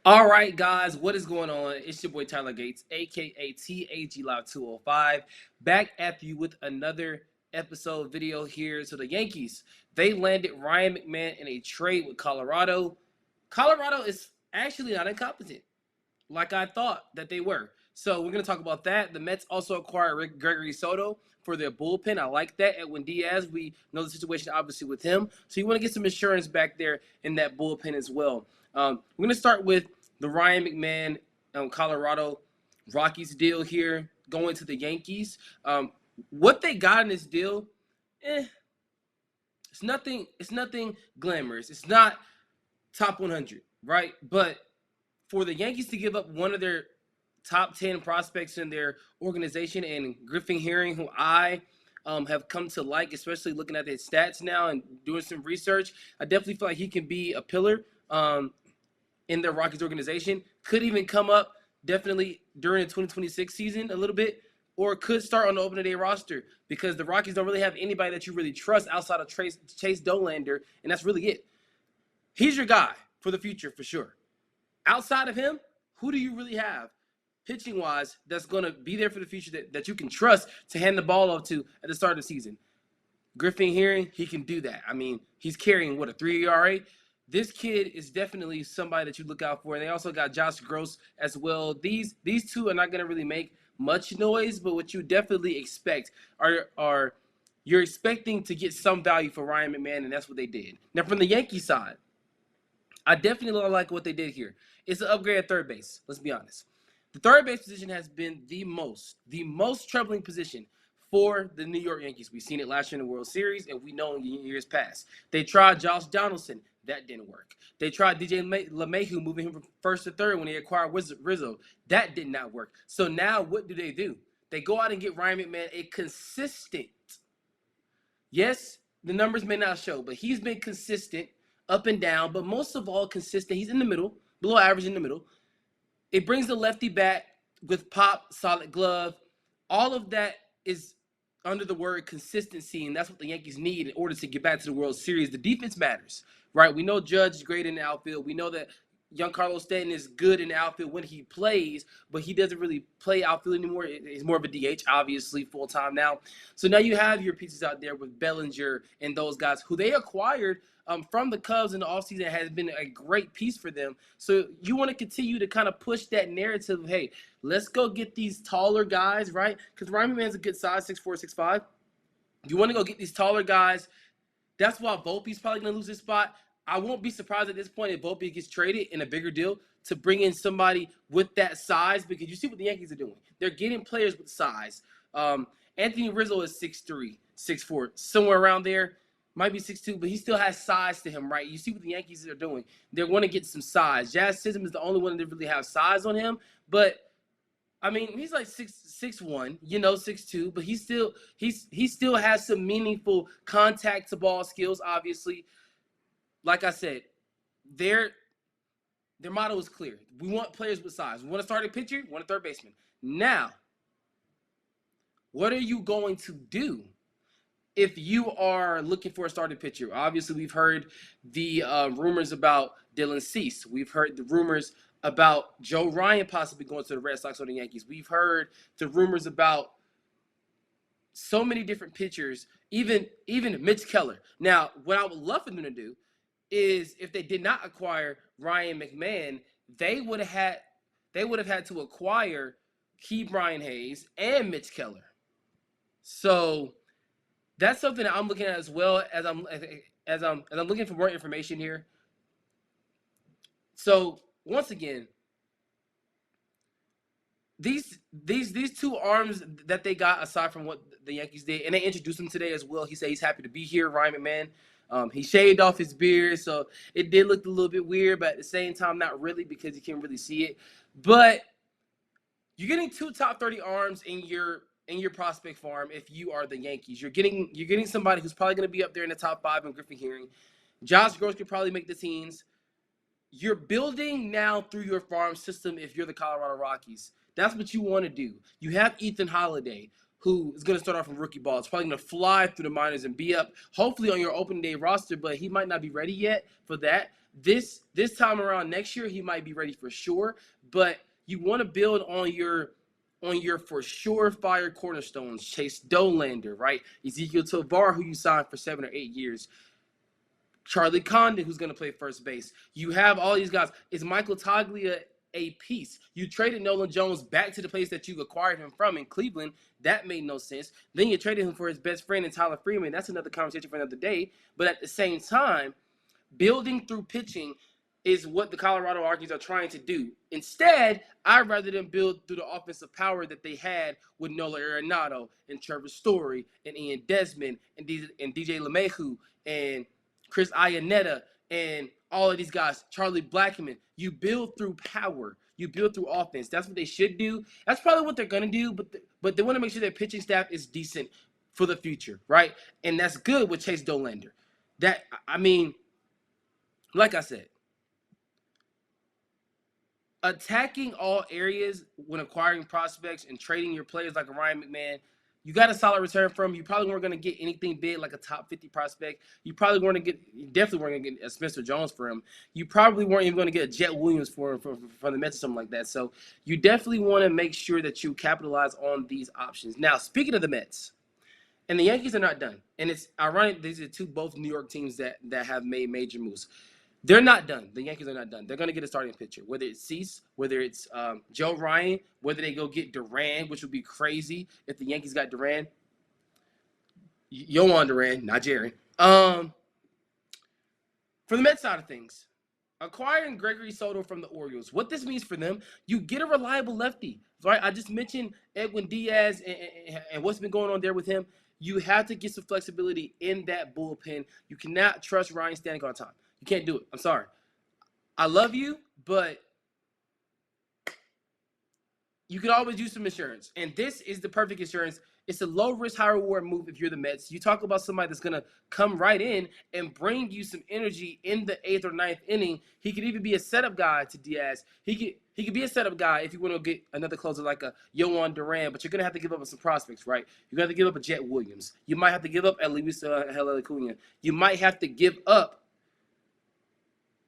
All right, guys, what is going on? It's your boy Tyler Gates, aka TAG Live 205, back at you with another episode video here. So the Yankees, they landed Ryan McMahon in a trade with Colorado. Colorado is actually not incompetent, like I thought that they were. So we're gonna talk about that. The Mets also acquired Gregory Soto for their bullpen. I like that. Edwin Diaz, we know the situation obviously with him. So you want to get some insurance back there in that bullpen as well. We're gonna start with the Ryan McMahon Colorado Rockies deal here, going to the Yankees. What they got in this deal, eh, it's nothing. It's nothing glamorous. It's not top 100, right? But for the Yankees to give up one of their top 10 prospects in their organization and Griffin Herring, who I have come to like, especially looking at his stats now and doing some research, I definitely feel like he can be a pillar in the Rockies organization. Could even come up definitely during the 2026 season a little bit, or could start on the opening day roster because the Rockies don't really have anybody that you really trust outside of Chase Dolander, and that's really it. He's your guy for the future for sure. Outside of him, who do you really have pitching wise that's going to be there for the future that you can trust to hand the ball off to at the start of the season? Griffin Herring, he can do that. I mean, he's carrying what, a 3 ERA? This kid is definitely somebody that you look out for. And they also got Josh Gross as well. These two are not going to really make much noise, but what you definitely expect are you're expecting to get some value for Ryan McMahon, and that's what they did. Now, from the Yankee side, I definitely like what they did here. It's an upgrade at third base. Let's be honest. The third base position has been the most troubling position for the New York Yankees. We've seen it last year in the World Series, and we know in years past. They tried Josh Donaldson. That didn't work. They tried DJ LeMahieu, moving him from first to third when they acquired Rizzo. That did not work. So now what do? They go out and get Ryan McMahon, a consistent. Yes, the numbers may not show, but he's been consistent up and down, but most of all consistent. He's in the middle, below average in the middle. It brings the lefty bat with pop, solid glove. All of that is under the word consistency, and that's what the Yankees need in order to get back to the World Series. The defense matters, right? We know Judge is great in the outfield. We know that Giancarlo Stanton is good in the outfield when he plays, but he doesn't really play outfield anymore. He's more of a DH, obviously, full-time now. So now you have your pieces out there with Bellinger and those guys who they acquired from the Cubs in the offseason. Has been a great piece for them. So you want to continue to kind of push that narrative of, hey, let's go get these taller guys, right? Because Ryan McMahon's a good size, 6'4", 6'5". You want to go get these taller guys. That's why Volpe's probably going to lose his spot. I won't be surprised at this point if Volpe gets traded in a bigger deal to bring in somebody with that size, because you see what the Yankees are doing. They're getting players with size. Anthony Rizzo is 6'3", 6'4", somewhere around there. Might be 6'2", but he still has size to him, right? You see what the Yankees are doing. They want to get some size. Jazz Chisholm is the only one that really have size on him, but I mean, he's like 6'1", 6'2", but he still has some meaningful contact to ball skills, obviously. Like I said, their motto is clear. We want players with size. We want a starting pitcher, we want a third baseman. Now, what are you going to do if you are looking for a starting pitcher? Obviously, we've heard the rumors about Dylan Cease. We've heard the rumors about Joe Ryan possibly going to the Red Sox or the Yankees. We've heard the rumors about so many different pitchers, even Mitch Keller. Now, what I would love for them to do is, if they did not acquire Ryan McMahon, they would have had to acquire Ke'Bryan Hayes and Mitch Keller. So that's something that I'm looking at as well as I'm looking for more information here. So once again, these two arms that they got, aside from what the Yankees did, and they introduced him today as well. He said he's happy to be here, Ryan McMahon. He shaved off his beard, so it did look a little bit weird, but at the same time, not really, because you can't really see it. But you're getting two top 30 arms in your prospect farm if you are the Yankees. You're getting somebody who's probably going to be up there in the top 5 in Griffin Herring. Josh Gross could probably make the teams. You're building now through your farm system if you're the Colorado Rockies. That's what you want to do. You have Ethan Holiday, who is going to start off from rookie ball. It's probably going to fly through the minors and be up, hopefully, on your opening day roster, but he might not be ready yet for that. This time around next year, he might be ready for sure. But you want to build on your for sure fire cornerstones. Chase Dolander, right? Ezekiel Tovar, who you signed for 7 or 8 years. Charlie Condon, who's going to play first base. You have all these guys. Is Michael Toglia a piece? You traded Nolan Jones back to the place that you acquired him from in Cleveland. That made no sense. Then you traded him for his best friend in Tyler Freeman. That's another conversation for another day. But at the same time, building through pitching is what the Colorado Rockies are trying to do. Instead, I'd rather them build through the offensive power that they had with Nola Arenado and Trevor Story and Ian Desmond and DJ LeMahieu and Chris Iannetta and all of these guys, Charlie Blackmon. You build through power. You build through offense. That's what they should do. That's probably what they're going to do, but they want to make sure their pitching staff is decent for the future, right? And that's good with Chase Dolander. Like I said, attacking all areas when acquiring prospects and trading your players like a Ryan McMahon, you got a solid return from. You probably weren't going to get anything big like a top 50 prospect. You definitely weren't going to get a Spencer Jones for him. You probably weren't even going to get a Jet Williams for him from the Mets or something like that. So you definitely want to make sure that you capitalize on these options. Now, speaking of the Mets, and the Yankees are not done. And it's ironic, these are both New York teams that have made major moves. They're not done. The Yankees are not done. They're going to get a starting pitcher, whether it's Cease, whether it's Joe Ryan, whether they go get Duran, which would be crazy if the Yankees got Duran. Yohan Duran, not Jaron. For the Mets side of things, acquiring Gregory Soto from the Orioles, what this means for them, you get a reliable lefty. Right? I just mentioned Edwin Diaz and what's been going on there with him. You have to get some flexibility in that bullpen. You cannot trust Ryan standing on time. You can't do it. I'm sorry. I love you, but you could always use some insurance. And this is the perfect insurance. It's a low-risk, high-reward move if you're the Mets. You talk about somebody that's going to come right in and bring you some energy in the 8th or 9th inning. He could even be a setup guy to Diaz. He could be a setup guy if you want to get another closer like a Yohan Duran, but you're going to have to give up on some prospects, right? You're going to have to give up a Jet Williams. You might have to give up at Luis Acuna. You might have to give up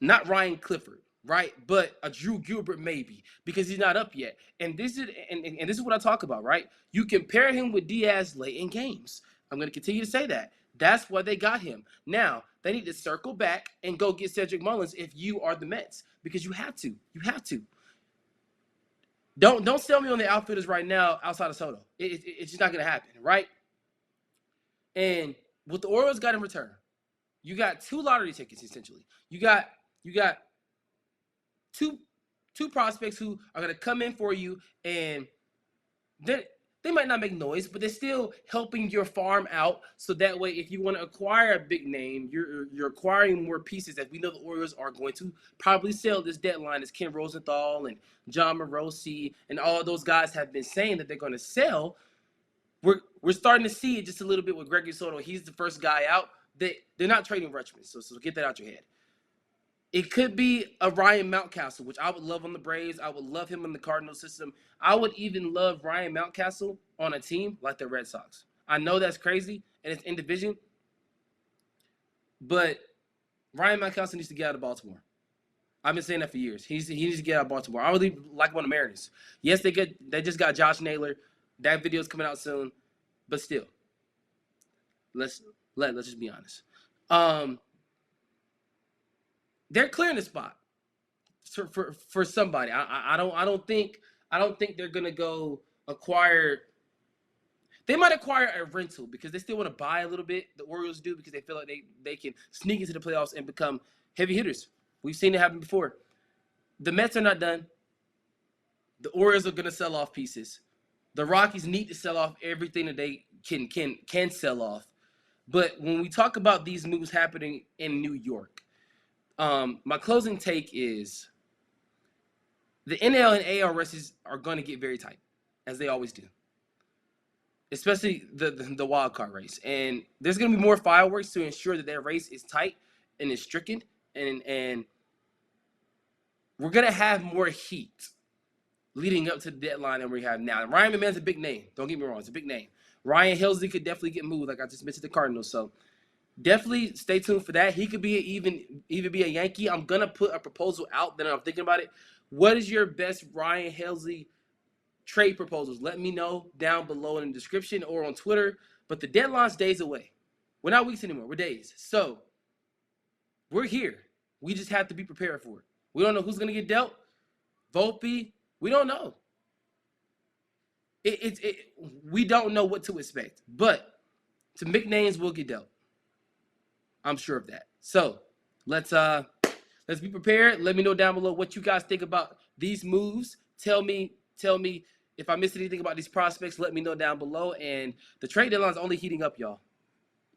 not Ryan Clifford, right? But a Drew Gilbert maybe, because he's not up yet. And this is what I talk about, right? You compare him with Diaz late in games. I'm going to continue to say that. That's why they got him. Now, they need to circle back and go get Cedric Mullins if you are the Mets, because you have to. You have to. Don't sell me on the outfielders right now outside of Soto. It's just not going to happen, right? And what the Orioles got in return, you got 2 lottery tickets, essentially. You got two prospects who are going to come in for you, and they might not make noise, but they're still helping your farm out. So that way, if you want to acquire a big name, you're acquiring more pieces that we know the Orioles are going to probably sell this deadline, as Ken Rosenthal and John Morosi and all of those guys have been saying that they're going to sell. We're starting to see it just a little bit with Gregory Soto. He's the first guy out. They're not trading Rutschman, so get that out your head. It could be a Ryan Mountcastle, which I would love on the Braves. I would love him in the Cardinal system. I would even love Ryan Mountcastle on a team like the Red Sox. I know that's crazy, and it's in division, but Ryan Mountcastle needs to get out of Baltimore. I've been saying that for years. He needs to get out of Baltimore. I really like him on the Mariners. Yes, they just got Josh Naylor. That video's coming out soon, but still, let's just be honest. They're clearing the spot for somebody. I don't think they're gonna go acquire. They might acquire a rental because they still want to buy a little bit. The Orioles do, because they feel like they can sneak into the playoffs and become heavy hitters. We've seen it happen before. The Mets are not done. The Orioles are gonna sell off pieces. The Rockies need to sell off everything that they can sell off. But when we talk about these moves happening in New York, my closing take is the NL and AL races are going to get very tight, as they always do, especially the wild card race. And there's going to be more fireworks to ensure that their race is tight and is stricken, and we're going to have more heat leading up to the deadline than we have now. And Ryan McMahon's a big name. Don't get me wrong. It's a big name. Ryan Helsley could definitely get moved, like I just mentioned the Cardinals. So Definitely stay tuned for that. He could be even be a Yankee. I'm gonna put a proposal out. Then I'm thinking about it. What is your best Ryan Helsley trade proposals? Let me know down below in the description or on Twitter. But the deadline's days away. We're not weeks anymore. We're days. So we're here. We just have to be prepared for it. We don't know who's gonna get dealt. Volpe, we don't know. We don't know what to expect. But some big names will get dealt. I'm sure of that. So let's be prepared. Let me know down below what you guys think about these moves. Tell me if I missed anything about these prospects. Let me know down below. And the trade deadline is only heating up, y'all.